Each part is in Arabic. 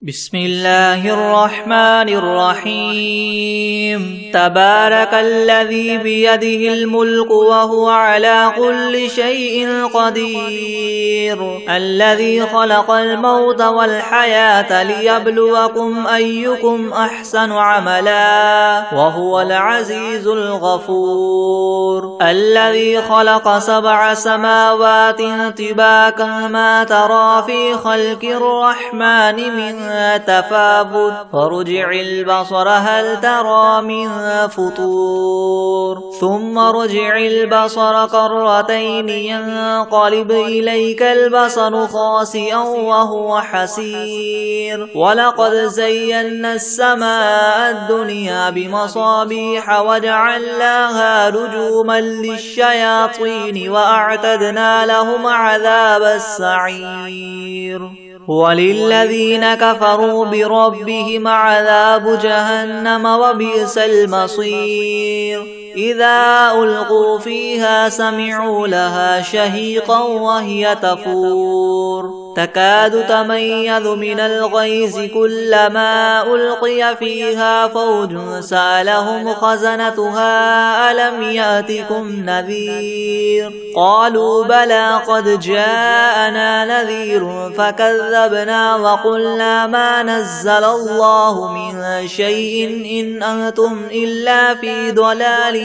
بسم الله الرحمن الرحيم. تبارك الذي بيده الملك وهو على كل شيء قدير، الذي خلق الموت والحياة ليبلوكم أيكم أحسن عملا وهو العزيز الغفور، الذي خلق 7 سماوات طباقا ما ترى في خلق الرحمن من تفاوت فارجع البصر هل ترى من فطور، ثم ارجع البصر كرتين ينقلب إليك البصر خاسئا وهو حسير، ولقد زينا السماء الدنيا بمصابيح وجعلناها رجوما للشياطين وأعتدنا لهم عذاب السعير، وللذين كفروا بربهم عذاب جهنم وبئس المصير، إذا ألقوا فيها سمعوا لها شهيقا وهي تفور تكاد تميز من الغيظ كلما ألقي فيها فوج سألهم خزنتها ألم يأتكم نذير، قالوا بلى قد جاءنا نذير فكذبنا وقلنا ما نزل الله من شيء إن أنتم إلا في ضلال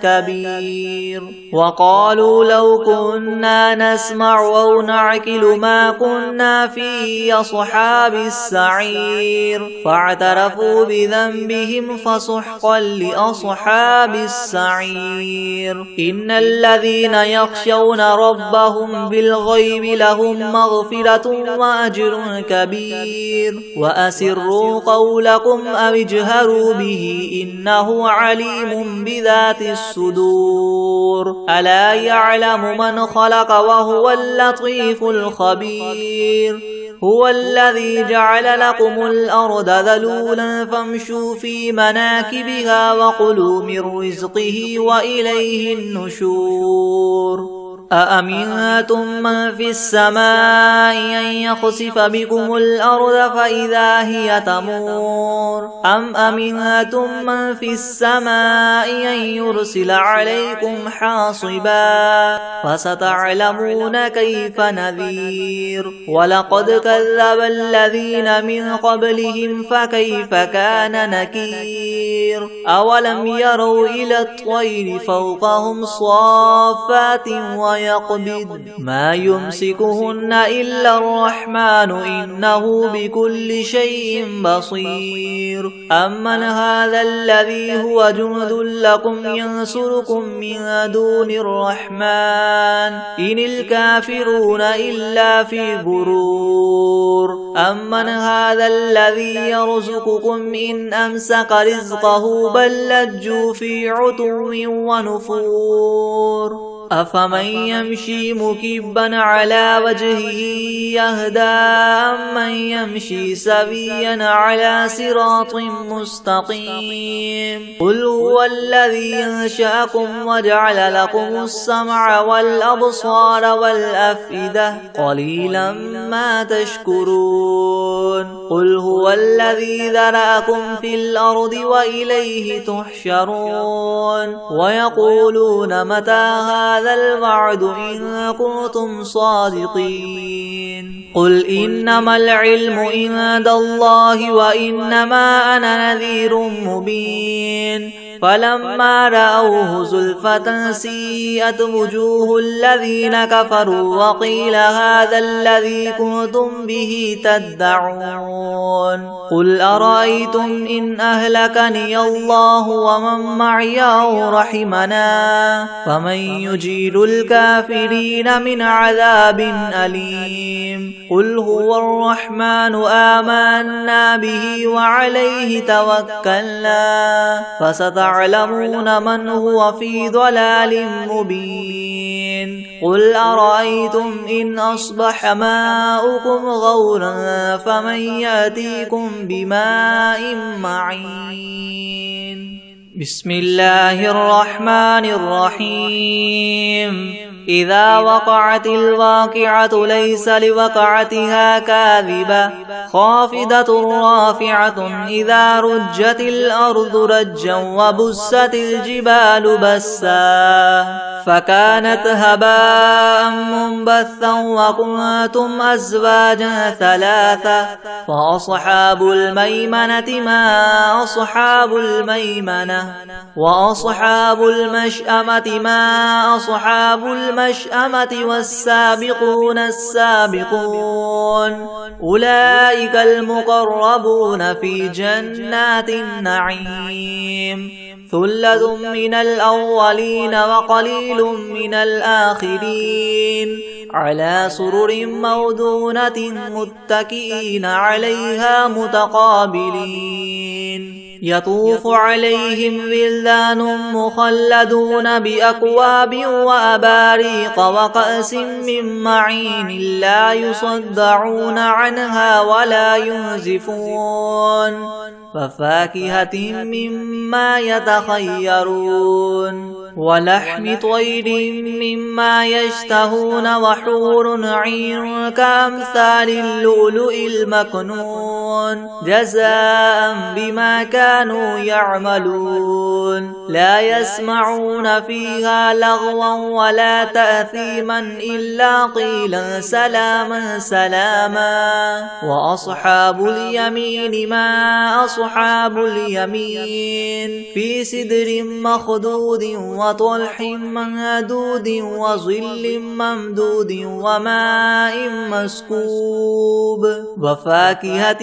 كبير، وقالوا لو كنا نسمع أو نعقل ما كنا في أصحاب السعير، فاعترفوا بذنبهم فسحقا لأصحاب السعير، إن الذين يخشون ربهم بالغيب لهم مغفرة وأجر كبير، وأسروا قولكم أو اجهروا به إنه عليم بذات الصدور، ألا يعلم من خلق وهو اللطيف الخبير، هو الذي جعل لكم الأرض ذلولا فامشوا في مناكبها وكلوا من رزقه وإليه النشور، أأمنتم من في السماء أن يخسف بكم الأرض فإذا هي تمور، أم أمنتم من في السماء أن يرسل عليكم حاصبا فستعلمون كيف نذير، ولقد كذب الذين من قبلهم فكيف كان نكير، أولم يروا إلى الطير فوقهم صافات ويقبض ما يمسكهن إلا الرحمن إنه بكل شيء بصير، أمن هذا الذي هو جند لكم ينصركم من دون الرحمن إن الكافرون إلا في غرور، أمن هذا الذي يرزقكم إن أمسك رزقه بل لجوا في عتو ونفور، أفمن يمشي مكبا على وجهه يهدى أمن يمشي سويا على صراط مستقيم، قل هو الذي أنشأكم وجعل لكم السمع والأبصار والأفئدة قليلا ما تشكرون، قل هو الذي ذرأكم في الأرض وإليه تحشرون، ويقولون متى هذا الوعد إن كنتم صادقين، قل إنما العلم عند الله وإنما أنا نذير مبين، فلما رأوه زلفة سيئت وجوه الذين كفروا وقيل هذا الذي كنتم به تدعون، قل أرأيتم إن أهلكني الله ومن معي أو رحمنا فمن يجير الكافرين من عذاب أليم، قل هو الرحمن آمنا به وعليه توكلنا فستعلمون من هو في ضلال مبين، قل أرأيتم إن أصبح ماؤكم غورا فمن يأتيكم بماء معين. بسم الله الرحمن الرحيم. إذا وقعت الواقعة ليس لوقعتها كاذبة خافضة رافعة إذا رجت الأرض رجا وبست الجبال بسا فكانت هباء منبثا وكنتم أزواجا ثلاثة فأصحاب الميمنة ما أصحاب الميمنة وأصحاب المشأمة ما أصحاب المشأمة والسابقون السابقون أولئك المقربون في جنات النعيم ثلة من الأولين وقليل من الآخرين على سرر موضونة متكئين عليها متقابلين يطوف عليهم ولدان مخلدون بأكواب وأباريق وكأس من معين لا يصدعون عنها ولا ينزفون وفاكهة مما يتخيرون ولحم طير مما يشتهون وحور عين كأمثال اللؤلؤ المكنون جزاء بما كانوا يعملون لا يسمعون فيها لغوا ولا تأثيما إلا قيلا سلاما سلاما وأصحاب اليمين ما أصحاب اليمين في سدر مخدود وطلح منضود وظل ممدود وماء مسكوب وفاكهة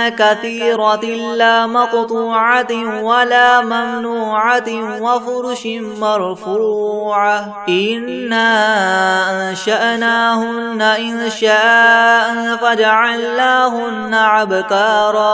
كثيرة لا مقطوعة ولا ممنوعة وفرش مرفوعة إنا أنشأناهن إنشاء فجعلناهن أبكارا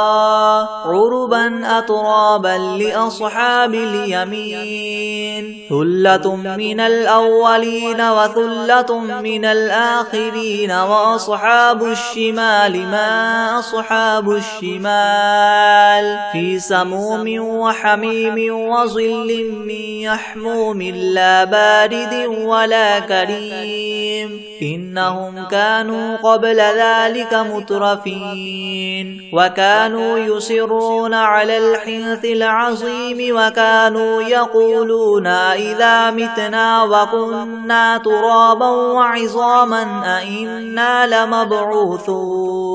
عربا أترابا لأصحاب اليمين ثلة من الأولين وثلة من الآخرين وأصحاب الشمال ما أصحاب الشمال في سموم وحميم وظل من يحموم لا بارد ولا كريم إنهم كانوا قبل ذلك مترفين وكانوا يصرون على الحنث العظيم وكانوا يقولون إذا متنا وكنا ترابا وعظاما أئنا لمبعوثون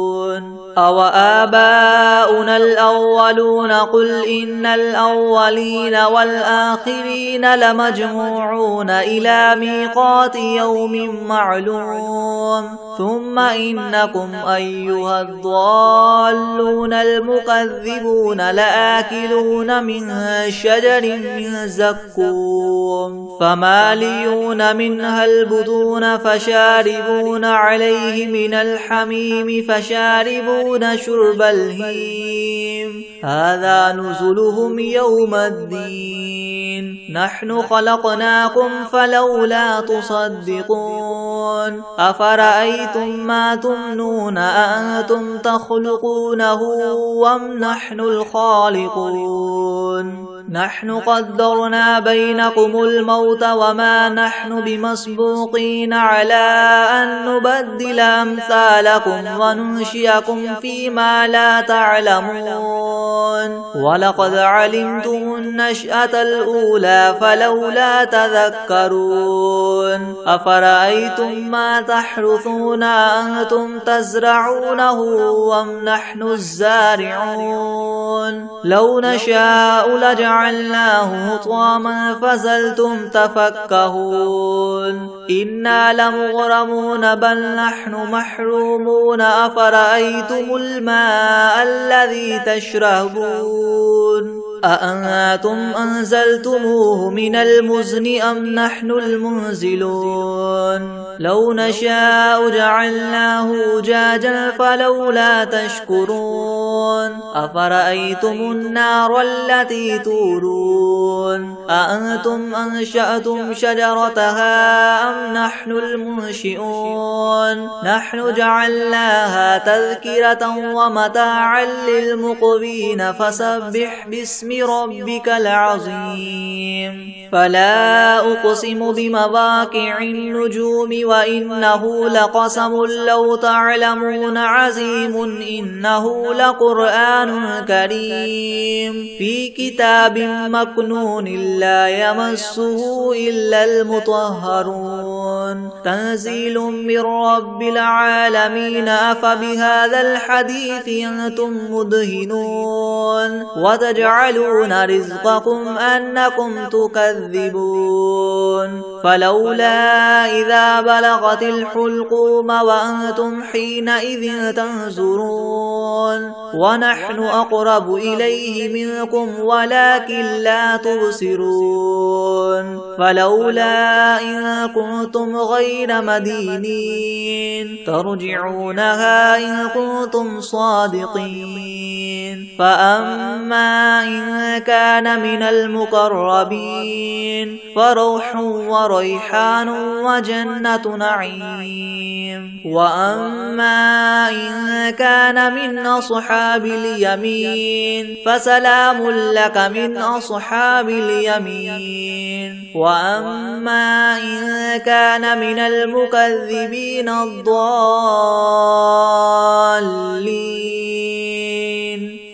أو آباؤنا الأولون قل إن الأولين والآخرين لمجموعون إلى ميقات يوم معلوم ثم إنكم أيها الضالون المكذبون لآكلون من شجر من زقوم فماليون منها البطون فشاربون عليه من الحميم فشاربون شرب الهيم هذا نزلهم يوم الدين نحن خلقناكم فلولا تصدقون أفرأيتم ما تمنون أأنتم تخلقونه أم نحن الخالقون نحن قدرنا بينكم الموت وما نحن بمسبوقين على أن نبدل أمثالكم وننشئكم فيما لا تعلمون ولقد علمتم النشأة الأولى فلولا تذكرون أفرأيتم ما تحرثون أنتم تزرعونه أم نحن الزارعون لو نشاء لجعلناه حطاما فظلتم تفكهون إنا لمغرمون بل نحن محرومون أفرأيتم الماء الذي تشربون أأنتم أنزلتموه من المزن أم نحن المنزلون لو نشاء جعلناه أجاجا فلولا تشكرون أفرأيتم النار التي تورون أأنتم أنشأتم شجرتها أم نحن المنشئون نحن جعلناها تذكرة ومتاعا للمقوين فسبح باسم ربك العظيم فلا أقسم بمواقع النجوم وإنه لقسم لو تعلمون عظيم إنه لقرآن كريم في كتاب مكنون لا يمسه إلا المطهرون تنزيل من رب العالمين أفبهذا الحديث أنتم مدهنون وتجعلون رزقكم أنكم تكذبون فلولا إذا بلغت الحلقوم وأنتم حينئذ تنظرون ونحن أقرب إليه منكم ولكن لا تبصرون فلولا إن كنتم غير مدينين ترجعونها إن كنتم صادقين فأما إن كان من المقربين فروح وريحان وجنة نعيم وأما إن كان من أصحاب اليمين فسلام لك من أصحاب اليمين وأما إن كان من المكذبين الضالين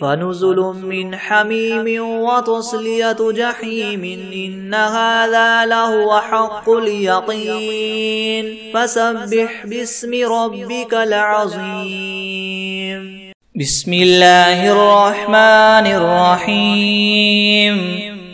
فنزل من حميم وتصلية جحيم إن هذا لهو حق اليقين فسبح باسم ربك العظيم بسم الله الرحمن الرحيم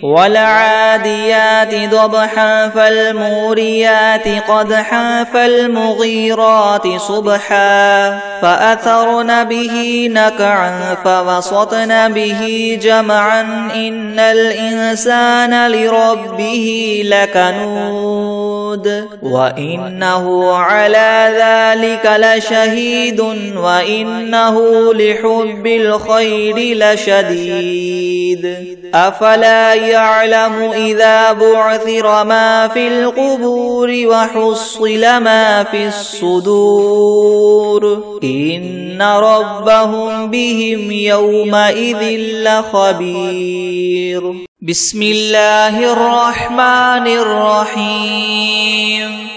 والعاديات ضبحا فالموريات قدحا فالمغيرات صبحا فأثرن به نقعا فوسطن به جمعا إن الإنسان لربه لكنود وإنه على ذلك لشهيد وإنه لحب الخير لشديد أفلا يعلم إذا بعثر ما في القبور وحصل ما في الصدور إن ربهم بهم يومئذ لخبير بسم الله الرحمن الرحيم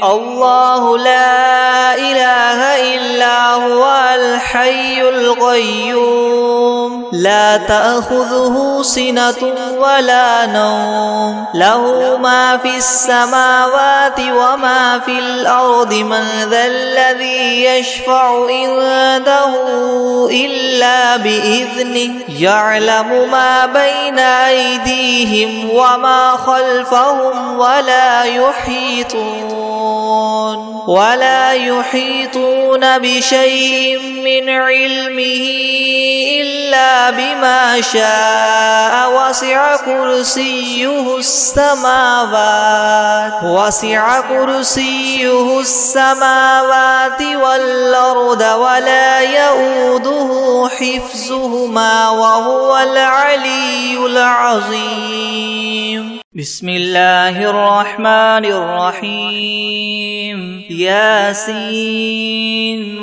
الله لا إله إلا هو الحي القيوم لا تأخذه سنة ولا نوم له ما في السماوات وما في الأرض من ذا الذي يشفع عنده إلا بإذنه يعلم ما بين أيديهم وما خلفهم ولا يحيطون بشيء من علمه إلا بما شاء وسع كرسيه السماوات والأرض ولا يؤوده حفظهما وهو العلي العظيم بسم الله الرحمن الرحيم ياسين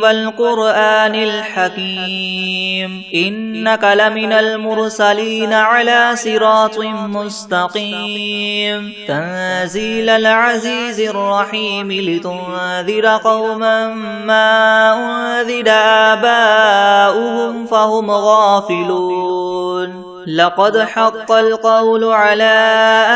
والقرآن الحكيم إنك لمن المرسلين على صراط مستقيم تنزيل العزيز الرحيم لتنذر قوما ما أنذر آباؤهم فهم غافلون لقد حق القول على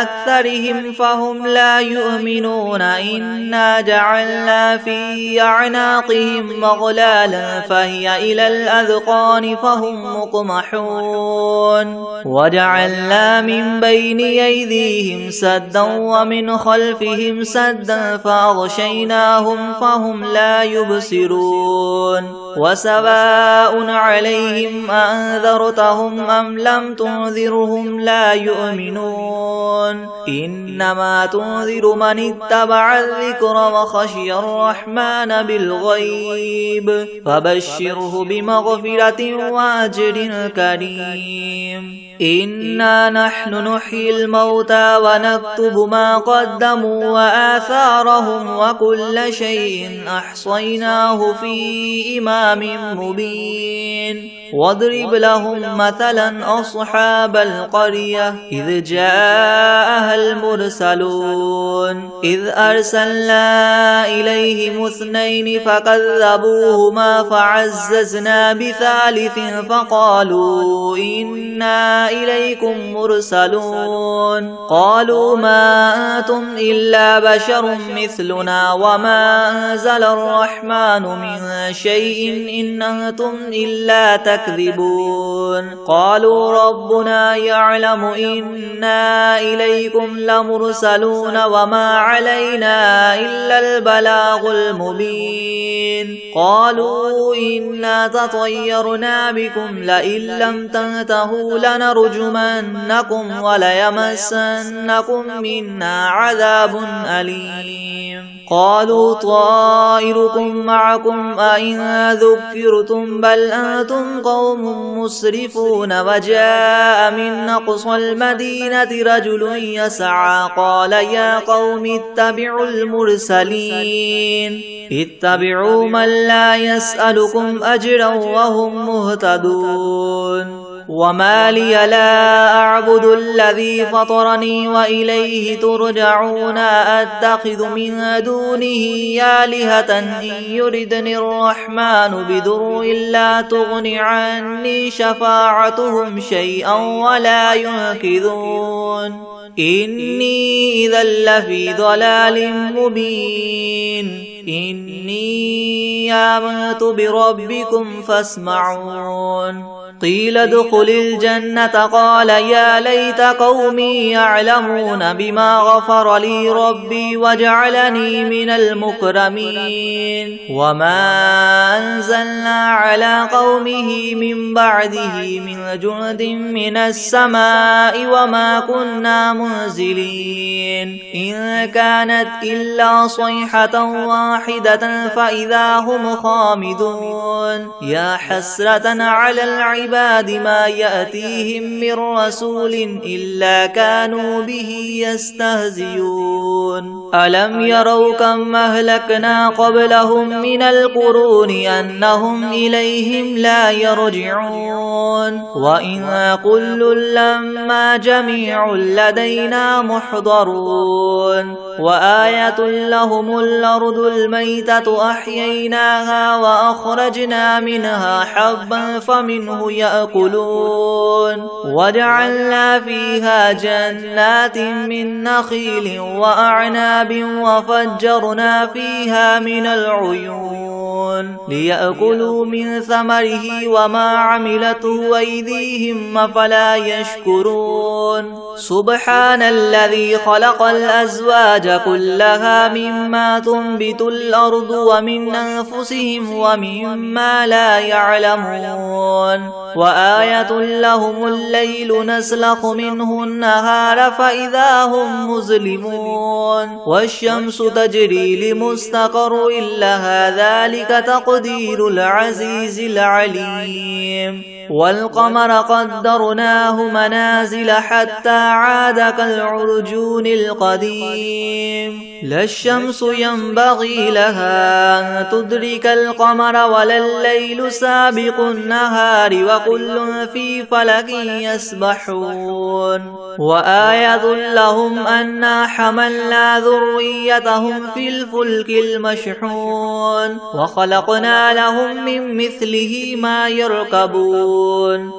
أكثرهم فهم لا يؤمنون إنا جعلنا في أعناقهم مغلالا فهي إلى الأذقان فهم مقمحون وجعلنا من بين أيديهم سدا ومن خلفهم سدا فأغشيناهم فهم لا يبصرون وسواء عليهم أنذرتهم أم لم تنذرهم لا يؤمنون إنما تنذر من اتبع الذكر وخشي الرحمن بالغيب فبشره بمغفرة وأجر كريم إنا نحن نحيي الموتى ونكتب ما قدموا وآثارهم وكل شيء أحصيناه في إمام مبين واضرب لهم مثلا أصحاب القرية إذ جاءها المرسلون إذ أرسلنا إليهم اثنين فكذبوهما فعززنا بثالث فقالوا إنا إليكم مرسلون قالوا ما أنتم إلا بشر مثلنا وما أنزل الرحمن من شيء إن أنتم إلا تكذبون قالوا ربنا يعلم إنا إليكم لمرسلون وما علينا إلا البلاغ المبين قالوا إنا تطيرنا بكم لئن لم تنتهوا لنرجمنكم وليمسنكم منا عذاب أليم قالوا طائركم معكم أئن ذكرتم بل أنتم قوم مسرفون وجاء من أقصى المدينة رجل يسعى قال يا قوم اتبعوا المرسلين اتبعوا من لا يسألكم أجرا وهم مهتدون وما لي لا أعبد الذي فطرني وإليه ترجعون أتخذ من دونه آلهة إن يردني الرحمن بضر لا تغن عني شفاعتهم شيئا ولا ينقذون إني إذا لفي ضلال مبين إني آمنت بربكم فاسمعون قيل ادخل الجنة قال يا ليت قومي يعلمون بما غفر لي ربي وجعلني من المكرمين وما أنزلنا على قومه من بعده من جند من السماء وما كنا منزلين إن كانت إلا صيحة واحدة فإذا هم خامدون يا حسرة على العباد ما يأتيهم من رسول إلا كانوا به يستهزئون ألم يروا كم أهلكنا قبلهم من القرون أنهم إليهم لا يرجعون وإن كل لما جميع لدينا محضرون وآية لهم الأرض الميتة أحييناها وأخرجنا منها حبا فمنه يأكلون وجعلنا فيها جنات من نخيل وأعناب وفجرنا فيها من العيون ليأكلوا من ثمره وما عملته أيديهم أفلا يشكرون سبحان الذي خلق الأزواج كلها مما تنبت الأرض ومن أنفسهم ومما لا يعلمون وآية لهم الليل نسلخ منه النهار فإذا هم مظلمون والشمس تجري لمستقر لها ذلك تقدير العزيز العليم والقمر قدرناه منازل حتى عاد كالعرجون القديم لا الشمس ينبغي لها أن تدرك القمر ولا الليل سابق النهار وكل في فلك يسبحون وآية لهم أنا حملنا ذريتهم في الفلك المشحون وخلقنا لهم من مثله ما يركبون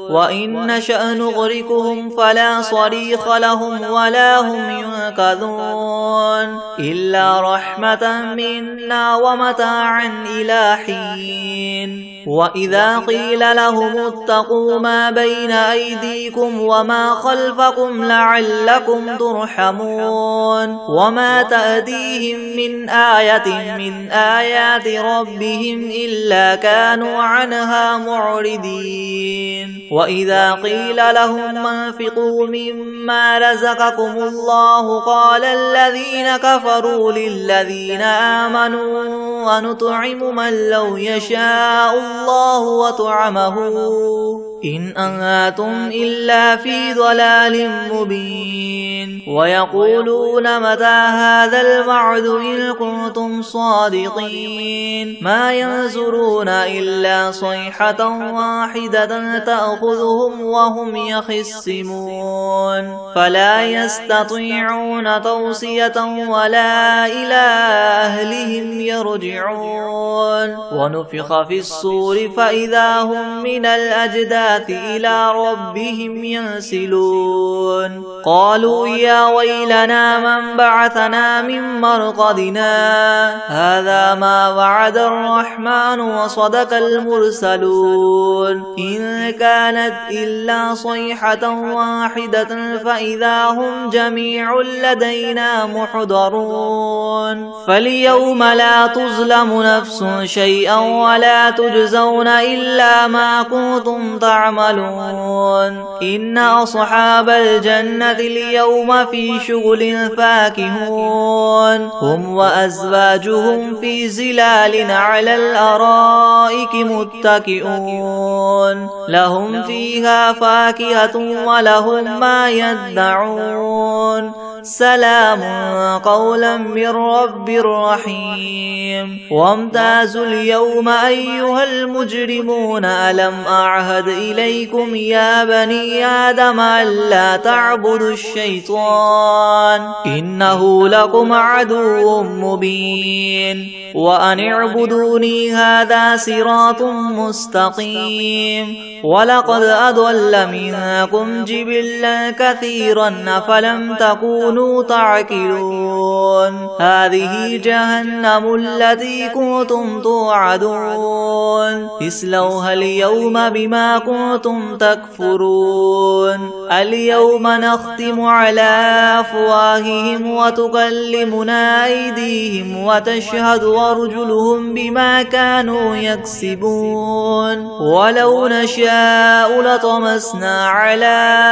وإن نشأ نغرقهم فلا صريخ لهم ولا هم ينقذون إلا رحمة منا ومتاعا إلى حين وإذا قيل لهم اتقوا ما بين أيديكم وما خلفكم لعلكم ترحمون وما تأتيهم من آية من آيات ربهم إلا كانوا عنها معرضين وإذا قيل لهم انفقوا مما رزقكم الله قال الذين كفروا للذين آمنوا ونطعم من لو يشاء الله وطعمه إن أنتم إلا في ضلال مبين ويقولون متى هذا الوعد إن كنتم صادقين ما ينظرون إلا صيحة واحدة تأخذهم وهم يخصمون فلا يستطيعون توصية ولا إلى أهلهم يرجعون ونفخ في الصور فإذا هم من الأجداث إلى ربهم ينسلون قالوا يا ويلنا من بعثنا من مرقدنا هذا ما وعد الرحمن وصدق المرسلون إن كانت إلا صيحة واحدة فإذا هم جميع لدينا محضرون فاليوم لا تظلم نفس شيئا ولا تجزون إلا ما كنتم تعملون إن أصحاب الجنة اليوم في شغل فاكهون هم وأزواجهم في زلال على الأرائك متكئون لهم فيها فاكهة ولهم ما يدعون سلام قولا من رب رحيم وامتازوا اليوم أيها المجرمون ألم أعهد إليكم يا بني آدم ألا تعبدوا الشيطان إنه لكم عدو مبين وأن اعبدوني هذا صراط مستقيم ولقد أضل منكم جبلا كثيرا أفلم تكونوا تعقلون هذه جهنم التي كنتم توعدون اصلوها اليوم بما كنتم تكفرون اليوم نختم على أفواههم وتكلمنا أيديهم وتشهد أرجلهم بما كانوا يكسبون ولو نشاء لطمسنا على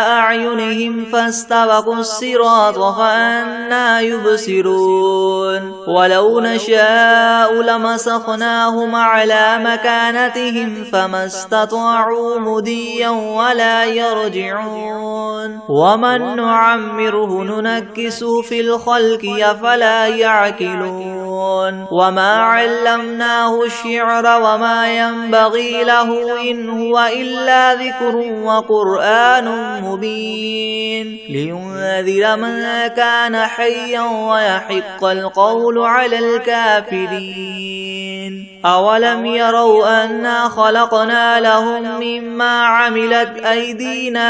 أعينهم فاستبقوا الصراط فأنى يبصرون ولو نشاء لمسخناهم على مكانتهم فما استطاعوا مديا ولا يرجعون ومن نعمره ننكسه في الخلق أفلا يعقلون وما علمناه الشعر وما ينبغي له إن هو إلا ذكر وقرآن مبين لينذر من كان حيا ويحق القول على الكافرين أولم يروا أنا خلقنا لهم مما عملت أيدينا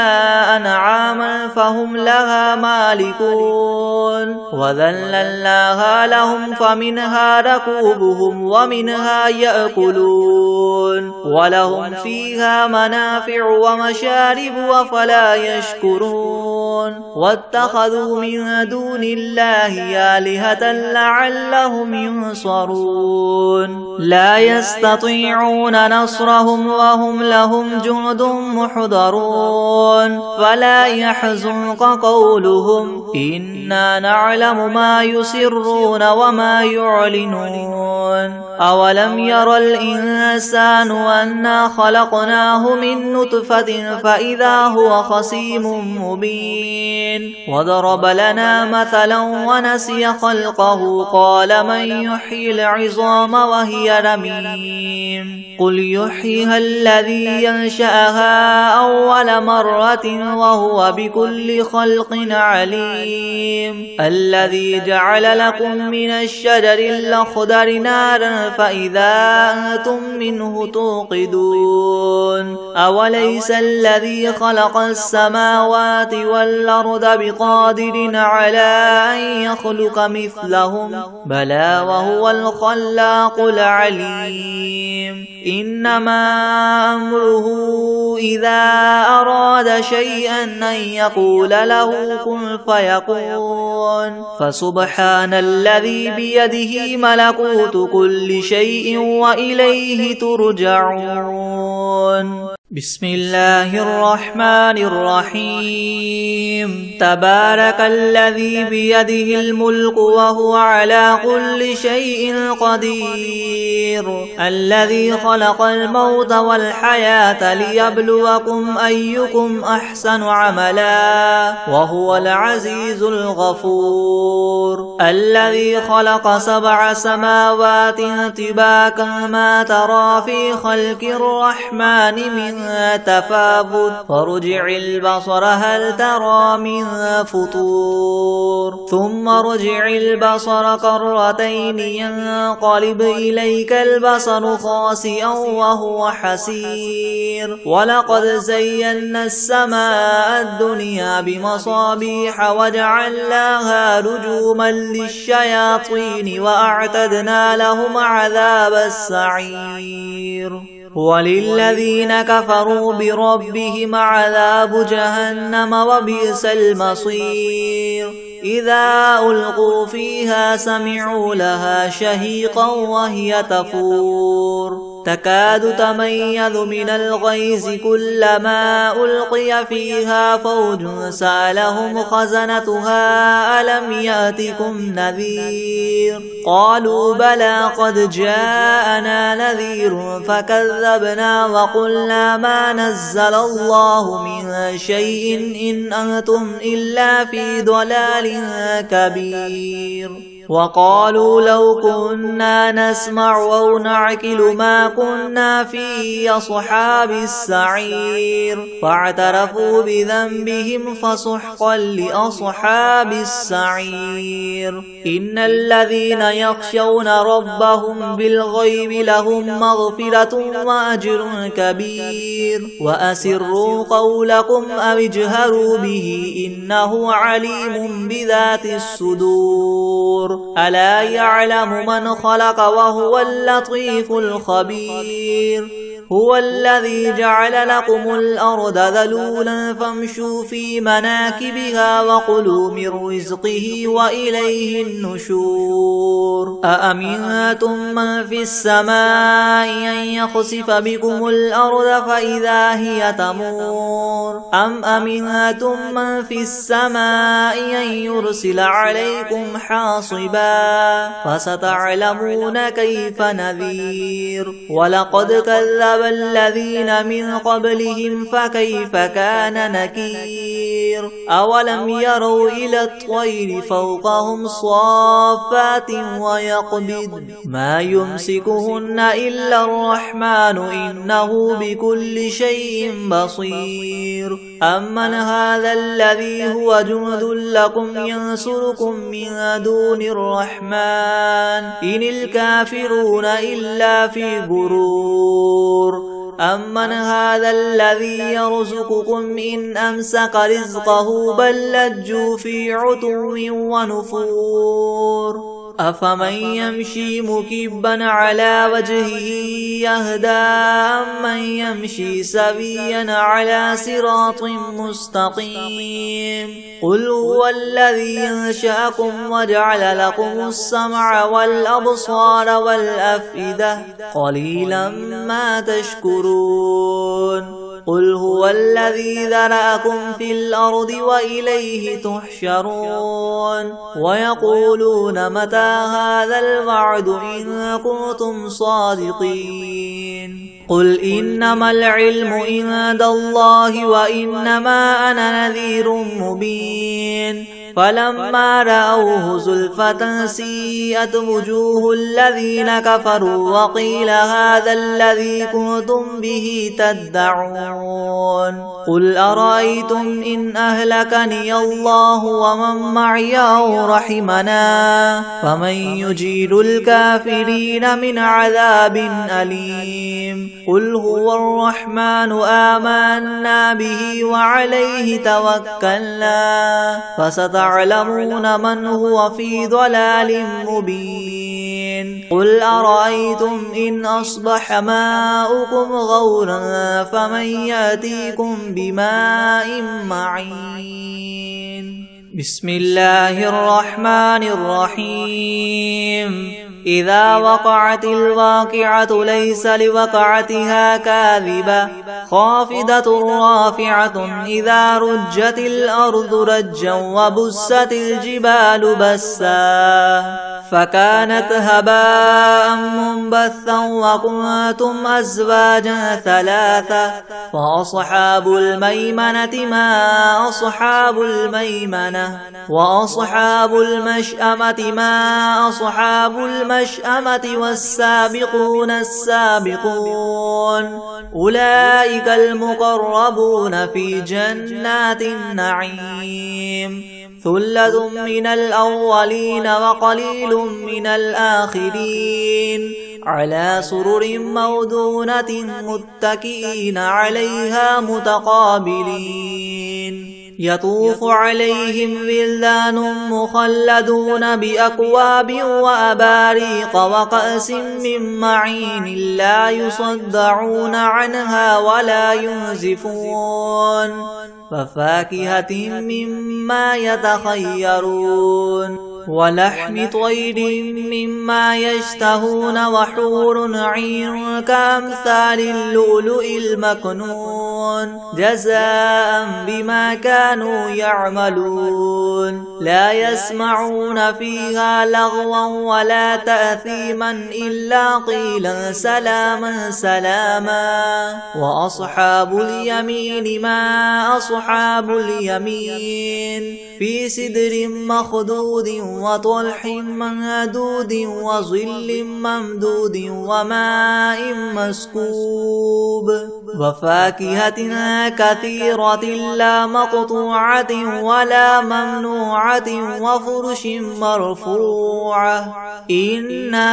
أنعاما فهم لها مالكون وذللناها لهم فمنها ركوبهم ومنها يأكلون ولهم فيها منافع ومشارب وفلا يشكرون واتخذوا من دون الله آلهة لعلهم ينصرون لا يستطيعون نصرهم وهم لهم جند محضرون فلا يحزنك قولهم إنا نعلم ما يسرون وما يعلنون أولم ير الإنسان أنا خلقناه من نطفة فإذا هو خصيم مبين وضرب لنا مثلا ونسي خلقه قال من يحيي العظام وهي رميم قل يحييها الذي ينشأها أول مرة وهو بكل خلق عليم الذي جعل لكم من الشجر الأخضر نارا فإذا أنتم منه توقدون أوليس الذي خلق السماوات والأرض بقادر على أن يخلق مثلهم بلى وهو الخلاق العليم إنما أمره إذا أراد شيئا أن يقول له كن فيكون فسبحان الذي بيده ملكوت كل شيء وإليه ترجعون بسم الله الرحمن الرحيم تبارك الذي بيده الملك وهو على كل شيء قدير الذي خلق الموت والحياة ليبلوكم أيكم أحسن عملا وهو العزيز الغفور الذي خلق 7 سماوات طباقا ما ترى في خلق الرحمن من تفاوت فارجع البصر هل ترى من فطور ثم ارجع البصر كرتين ينقلب إليك البصر خاسئا وهو حسير ولقد زينا السماء الدنيا بمصابيح وجعلناها رجوما للشياطين وأعتدنا لهم عذاب السعير وللذين كفروا بربهم عذاب جهنم وبئس المصير إذا ألقوا فيها سمعوا لها شهيقا وهي تفور تكاد تميز من الغيظ كلما ألقي فيها فوج سألهم خزنتها ألم يأتكم نذير قالوا بلى قد جاءنا نذير فكذبنا وقلنا ما نزل الله من شيء إن أنتم إلا في ضلال كبير وقالوا لو كنا نسمع أو نعقل ما كنا في أصحاب السعير فاعترفوا بذنبهم فسحقا لأصحاب السعير إن الذين يخشون ربهم بالغيب لهم مغفرة وأجر كبير وأسروا قولكم أو اجهروا به إنه عليم بذات الصدور ألا يعلم من خلق وهو اللطيف الخبير هو الذي جعل لكم الأرض ذلولا فامشوا في مناكبها وكلوا من رزقه وإليه النشور أأمنتم من في السماء أن يخسف بكم الأرض فإذا هي تمور أم أمنتم من في السماء أن يرسل عليكم حاصبا فستعلمون كيف نذير ولقد كذب الذين من قبلهم فكيف كان نكير أولم يروا إلى الطير فوقهم صافات ويقبض ما يمسكهن إلا الرحمن إنه بكل شيء بصير أمن هذا الذي هو جند لكم ينصركم من دون الرحمن إن الكافرون إلا في غرور أمن هذا الذي يرزقكم إن أمسك رزقه بل لجوا في عتو ونفور أفمن يمشي مكبا على وجهه يهدى أمن يمشي سويا على صراط مستقيم قل هو الذي أنشأكم وجعل لكم السمع والأبصار والأفئدة قليلا ما تشكرون قل هو الذي ذرأكم في الأرض وإليه تحشرون ويقولون متى هذا الوعد إن كنتم صادقين قل إنما العلم عند الله وإنما أنا نذير مبين فلما رأوه زلفة سيئت وجوه الذين كفروا وقيل هذا الذي كنتم به تدعون قل أرأيتم إن أهلكني الله ومن معي أو رحمنا فمن يجير الكافرين من عذاب أليم قل هو الرحمن آمنا به وعليه توكلنا فستعلمون من هو في ضلال مبين قل أرأيتم إن أصبح ماؤكم غورا فمن يأتيكم بماء معين بسم الله الرحمن الرحيم إذا وقعت الواقعة ليس لوقعتها كاذبة خافضة رافعة إذا رجت الأرض رجا وبست الجبال بسا فكانت هباء منبثا وكنتم أزواجا ثلاثة فأصحاب الميمنة ما أصحاب الميمنة وأصحاب المشأمة ما أصحاب المشأمة والسابقون السابقون أولئك المقربون في جنات النعيم ثلة من الأولين وقليل من الآخرين على سرر موضونة متكئين عليها متقابلين يطوف عليهم ولدان مخلدون بأكواب وأباريق وكأس من معين لا يصدعون عنها ولا ينزفون وفاكهة مما يتخيرون ولحم طير مما يشتهون وحور عين كأمثال اللؤلؤ المكنون جزاء بما كانوا يعملون لا يسمعون فيها لغوا ولا تأثيما إلا قيلا سلاما سلاما وأصحاب اليمين ما أصحاب اليمين في سدر مخدود وطلح ممدود وظل ممدود وماء مسكوب وفاكهة كثيرة لا مقطوعة ولا ممنوعة وفرش مرفوعة إنا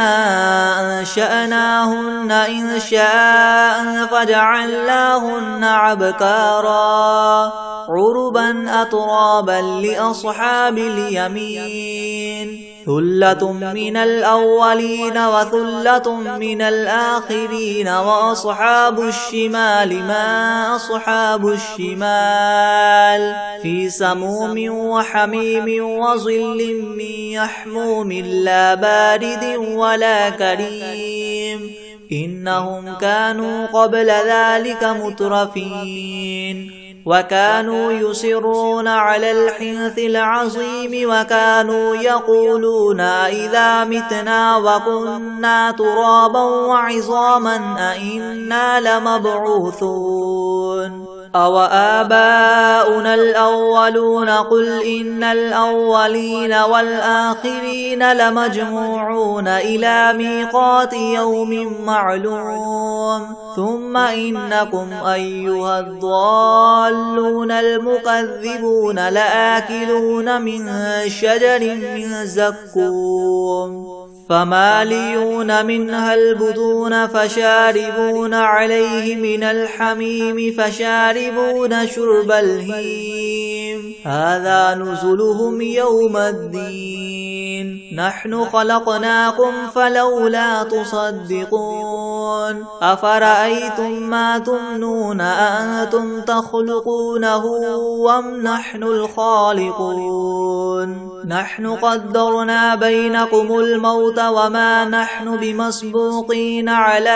أنشأناهن إنشاء فجعلناهن عبكارا عربا أترابا لأصحاب اليمين ثلة من الأولين وثلة من الآخرين وأصحاب الشمال ما أصحاب الشمال في سموم وحميم وظل من يحموم لا بارد ولا كريم إنهم كانوا قبل ذلك مترفين وكانوا يصرون على الحنث العظيم وكانوا يقولون إذا متنا وكنا ترابا وعظاما أئنا لمبعوثون أو آباؤنا الأولون قل إن الأولين والآخرين لمجموعون إلى ميقات يوم معلوم ثم إنكم أيها الضالون المكذبون لآكلون من شجر من زقوم فماليون منها البطون فشاربون عليه من الحميم فشاربون شرب الهيم هذا نزلهم يوم الدين نحن خلقناكم فلولا تصدقون أفرأيتم ما تمنون أأنتم تخلقونه أم نحن الخالقون نحن قدرنا بينكم الموت وما نحن بمسبوقين على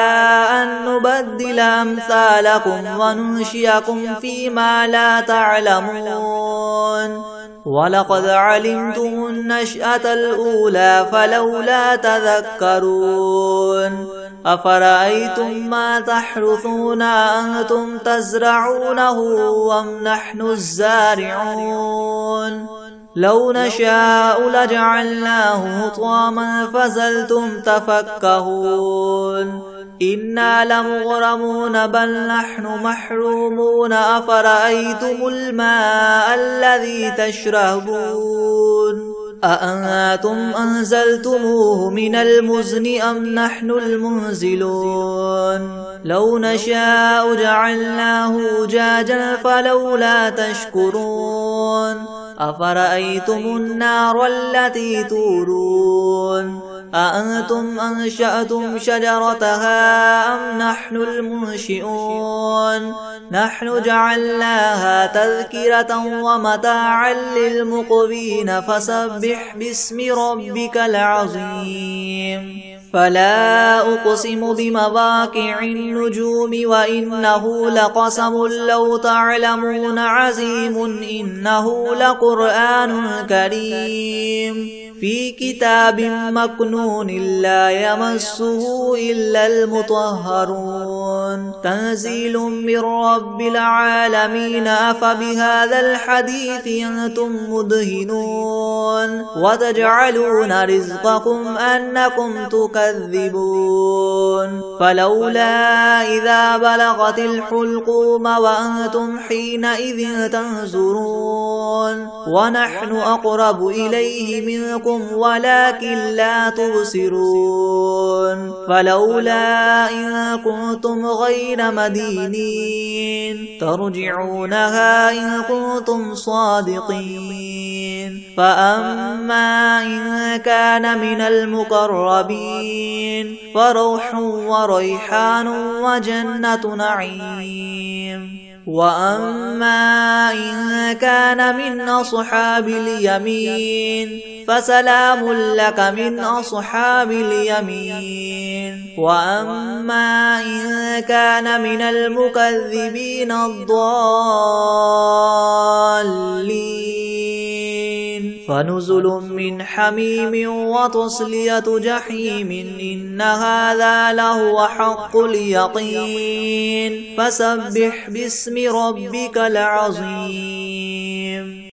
أن نبدل أمثالكم وننشئكم فيما لا تعلمون ولقد علمتم النشأة الأولى فلولا تذكرون أفرأيتم ما تحرثون أنتم تزرعونه أم نحن الزارعون لو نشاء لجعلناه حطاما فظلتم تفكهون إنا لمغرمون بل نحن محرومون أفرأيتم الماء الذي تشربون أأنتم أنزلتموه من المزن أم نحن المنزلون لو نشاء جعلناه أجاجا فلولا تشكرون أفرأيتم النار التي تورون أأنتم أنشأتم شجرتها أم نحن المنشئون نحن جعلناها تذكرة ومتاعا للمقوين فسبح باسم ربك العظيم فلا أقسم بمواقع النجوم وإنه لقسم لو تعلمون عظيم إنه لقرآن كريم في كتاب مكنون لا يمسه إلا المطهرون تنزيل من رب العالمين أفبهذا الحديث أنتم مدهنون وتجعلون رزقكم أنكم تكذبون فلولا إذا بلغت الحلقوم وأنتم حينئذ تنظرون ونحن أقرب إليه منكم ولكن لا تبصرون فلولا إن كنتم غير مدينين ترجعونها إن كنتم صادقين فأما إن كان من المقربين فروح وريحان وجنة نعيم وأما إن كان من أصحاب اليمين فسلام لك من أصحاب اليمين وأما إن كان من المكذبين الضالين فنزل من حميم وتصلية جحيم إن هذا لهو حق اليقين فسبح باسم ربك العظيم